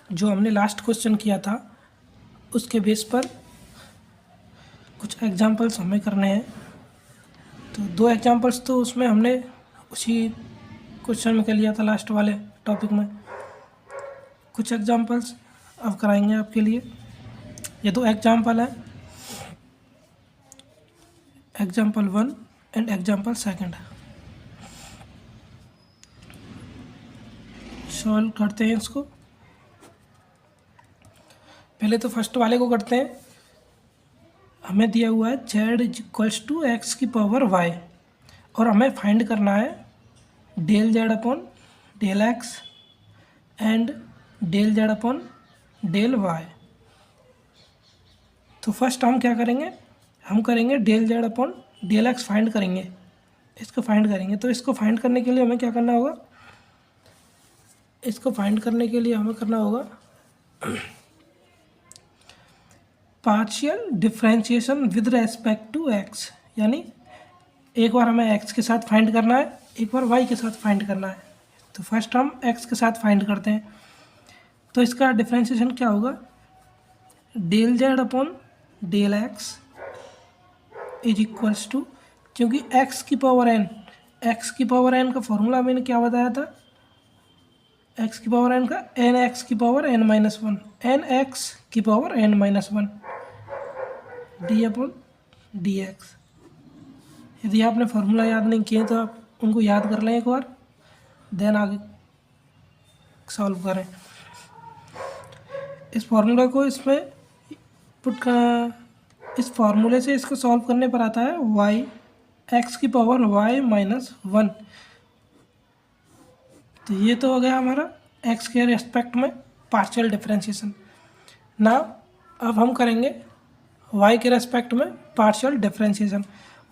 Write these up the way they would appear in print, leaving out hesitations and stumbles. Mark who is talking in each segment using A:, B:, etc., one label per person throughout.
A: जो हमने last question किया था उसके बेस पर कुछ एग्जांपल्स हमें करने हैं। तो 2 एग्जांपल्स तो उसमें हमने उसी क्वेश्चन में कर लिया था लास्ट वाले टॉपिक में। कुछ एग्जांपल्स अब कराएंगे आपके लिए। ये 2 एग्जांपल है, एग्जांपल 1 एंड एग्जांपल 2। सॉल्व करते हैं इसको। पहले तो फर्स्ट वाले को करते हैं। हमें दिया हुआ है z इक्वल्स टू एक्स की पावर y और हमें फाइंड करना है del z upon del x and del z upon del y. तो फर्स्ट हम क्या करेंगे, हम करेंगे del z upon del x find करेंगे, इसको फाइंड करेंगे। तो इसको फाइंड करने के लिए हमें क्या करना होगा, इसको फाइंड करने के लिए हमें करना होगा partial differentiation with respect to x. यानी एक बार हमें एक्स के साथ फाइंड करना है, एक बार वाई के साथ फाइंड करना है। तो फर्स्ट हम एक्स के साथ फाइंड करते हैं। तो इसका डिफरेंशिएशन क्या होगा, del z upon del x is equals to, क्योंकि एक्स की पावर एन का फॉर्मूला मैंने क्या बताया था, एक्स की पावर एन का एन एक्स की power n minus one, n x की power n minus one d upon d x. यदि आपने फार्मूला याद नहीं किए तो आप उनको याद कर लें एक बार, देन आगे सॉल्व करें। इस फार्मूला को इसमें पुट का, इस फार्मूले से इसको सॉल्व करने पर आता है y एक्स की पावर y माइनस वन। तो ये तो हो गया हमारा x के रेस्पेक्ट में पार्शियल डिफरेंशिएशन। ना अब हम करेंगे y के रेस्पेक्ट में पार्शियल डिफरेंशिएशन।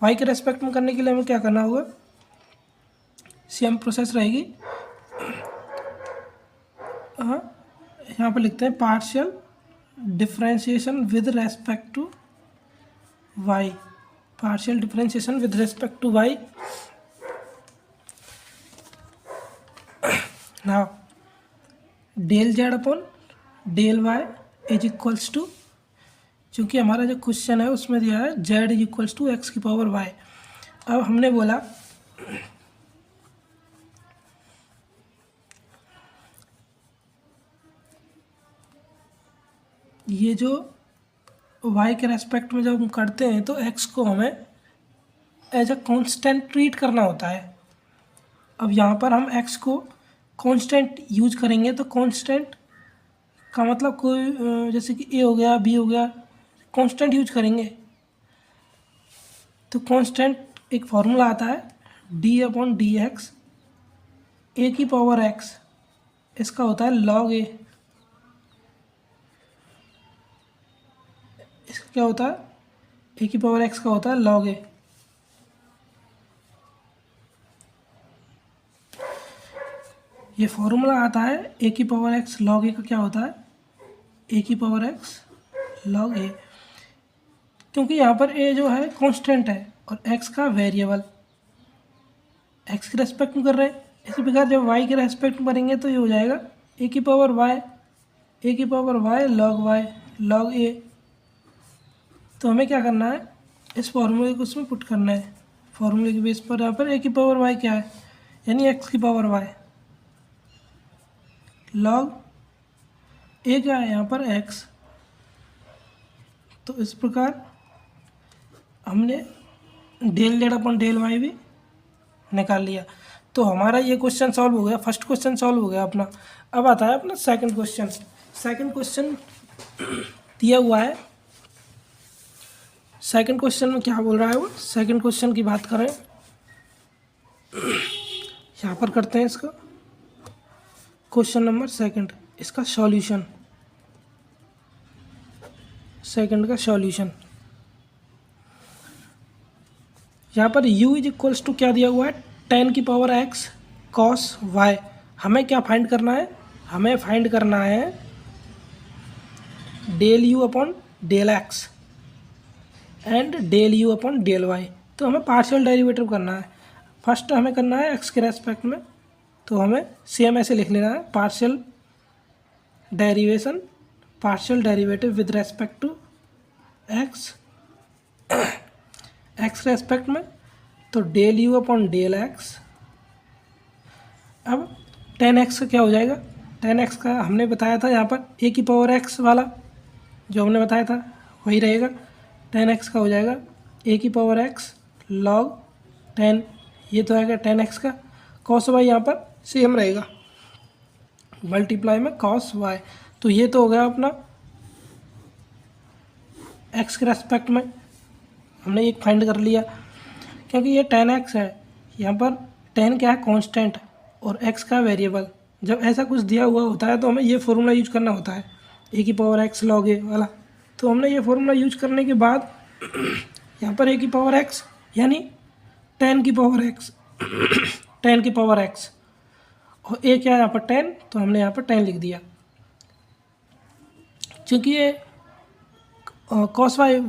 A: y के रेस्पेक्ट में करने के लिए हमें क्या करना होगा, सेम प्रोसेस रहेगी। हाँ, यहाँ पर लिखते हैं partial differentiation with respect to y, partial differentiation with respect to y। Now del z upon del y is equals to, चूँकि हमारा जो क्वेश्चन है उसमें दिया है z is equals to x की पावर y। अब हमने बोला ये जो y के रेस्पेक्ट में जब हम करते हैं तो x को हमें एज अ कांस्टेंट ट्रीट करना होता है। अब यहाँ पर हम x को कांस्टेंट यूज करेंगे तो कांस्टेंट का मतलब कोई जैसे कि a हो गया, b हो गया, कांस्टेंट यूज करेंगे। तो कांस्टेंट एक फार्मूला आता है d अपॉन डी एक्स, ए की पावर x, इसका होता है log a। इसका क्या होता है, ए की पावर x का होता है log a। ये फॉर्मूला आता है ए की पावर x log a का क्या होता है, ए की पावर x log a, क्योंकि यहाँ पर a जो है कांस्टेंट है और x का वेरिएबल, x के रेस्पेक्ट में कर रहे हैं। इसी प्रकार जब y के रेस्पेक्ट में करेंगे तो ये हो जाएगा a की पावर y, a की पावर y log a। तो हमें क्या करना है, इस फॉर्मूले को उसमें पुट करना है। फॉर्मूले के बेस पर यहाँ पर a की पावर y क्या है, यानी x की पावर y log a क्या है यहाँ पर x। तो इस प्रकार हमने del z upon del y भी निकाल लिया। तो हमारा ये क्वेश्चन सॉल्व हो गया, फर्स्ट क्वेश्चन सॉल्व हो गया अपना। अब आता है अपना सेकंड क्वेश्चन। सेकंड क्वेश्चन दिया हुआ है, सेकंड क्वेश्चन में क्या बोल रहा है वो, सेकंड क्वेश्चन की बात करें यहाँ पर करते हैं इसका क्वेश्चन नंबर सेकंड, इसका सॉल्यूशन, सेकंड का सॉल्यूशन। यहाँ पर u इज इक्वल्स टू क्या दिया हुआ है, 10 की पावर x cos y। हमें क्या फाइंड करना है, हमें फाइंड करना है del u upon del x and del u upon del y। तो हमें पार्शियल डेरिवेटिव करना है। फर्स्ट हमें करना है x के रेस्पेक्ट में, तो हमें सेम ऐसे लिख लेना है partial derivation partial derivative with respect to x, x respect में, तो del u upon del x. अब टेन एक्स का क्या हो जाएगा, टेन एक्स का हमने बताया था यहाँ पर ए की पावर एक्स वाला जो हमने बताया था वही रहेगा। टेन एक्स का हो जाएगा ए की पावर एक्स लॉग टेन, ये तो आएगा टेन एक्स का। कॉस वाई यहाँ पर सेम रहेगा, मल्टीप्लाई में कॉस वाई। तो ये तो हो गया अपना एक्स के रेस्पेक्ट में हमने एक फाइंड कर लिया, क्योंकि ये टेन एक्स है, यहाँ पर टेन क्या है कांस्टेंट और एक्स का वेरिएबल। जब ऐसा कुछ दिया हुआ होता है तो हमें ये फॉर्मूला यूज करना होता है, ए की पावर एक्स लॉग ए वाला। तो हमने ये फॉर्मूला यूज करने के बाद यहाँ पर ए की पावर एक्स यानी टेन की पावर एक्स, टेन की पावर एक्स, और ए क्या है यहाँ पर टेन, तो हमने यहाँ पर टेन लिख दिया। चूँकि ये कॉस वाई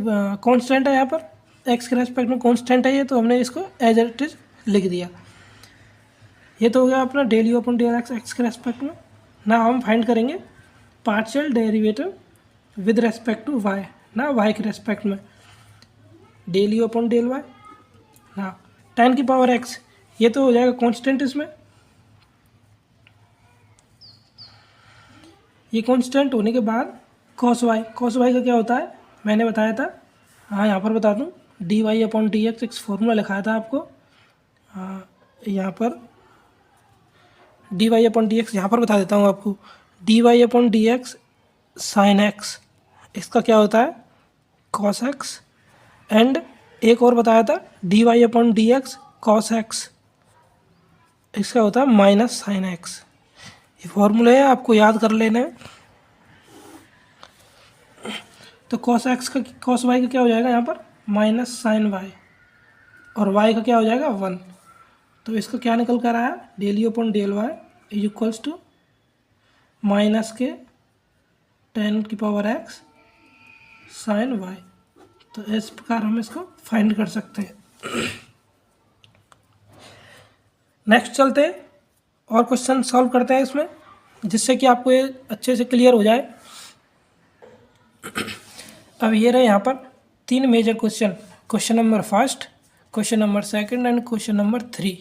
A: कॉन्स्टेंट है, यहाँ पर एक्स के रेस्पेक्ट में कॉन्स्टेंट है ये, तो हमने इसको एज इट इज लिख दिया। ये तो हो गया अपना del u upon del x x के रेस्पेक्ट में। ना हम फाइंड करेंगे partial derivative with respect to y, ना वाई के रेस्पेक्ट में, del u upon del y ना टेन की पावर एक्स, ये तो हो जाएगा कांस्टेंट इसमें। ये कांस्टेंट होने के बाद कॉस वाई का क्या होता है मैंने बताया था, हाँ यहाँ पर बता दूँ, d y upon d x एक फॉर्मूला लिखाया था आपको, यहाँ पर d y upon d x यहाँ पर बता देता हूँ आपको, d y upon d x sine x, इसका क्या होता है कॉस एक्स, एंड एक और बताया था d y upon d x cos x, इसका होता है माइनस साइन एक्स। ये फॉर्मूले है, आपको याद कर लेना है। तो कॉस एक्स का कॉस वाई का क्या हो जाएगा यहाँ पर माइनस साइन वाई, और वाई का क्या हो जाएगा वन। तो इसका क्या निकल कर आया del u upon del y is equals to minus k ten की पावर एक्स साइन वाई। तो इस प्रकार हम इसको फाइंड कर सकते हैं। नेक्स्ट चलते हैं और क्वेश्चन सॉल्व करते हैं इसमें, जिससे कि आपको ये अच्छे से क्लियर हो जाए। अब ये रहे यहाँ पर तीन major question, question number first, question number second and question number 3।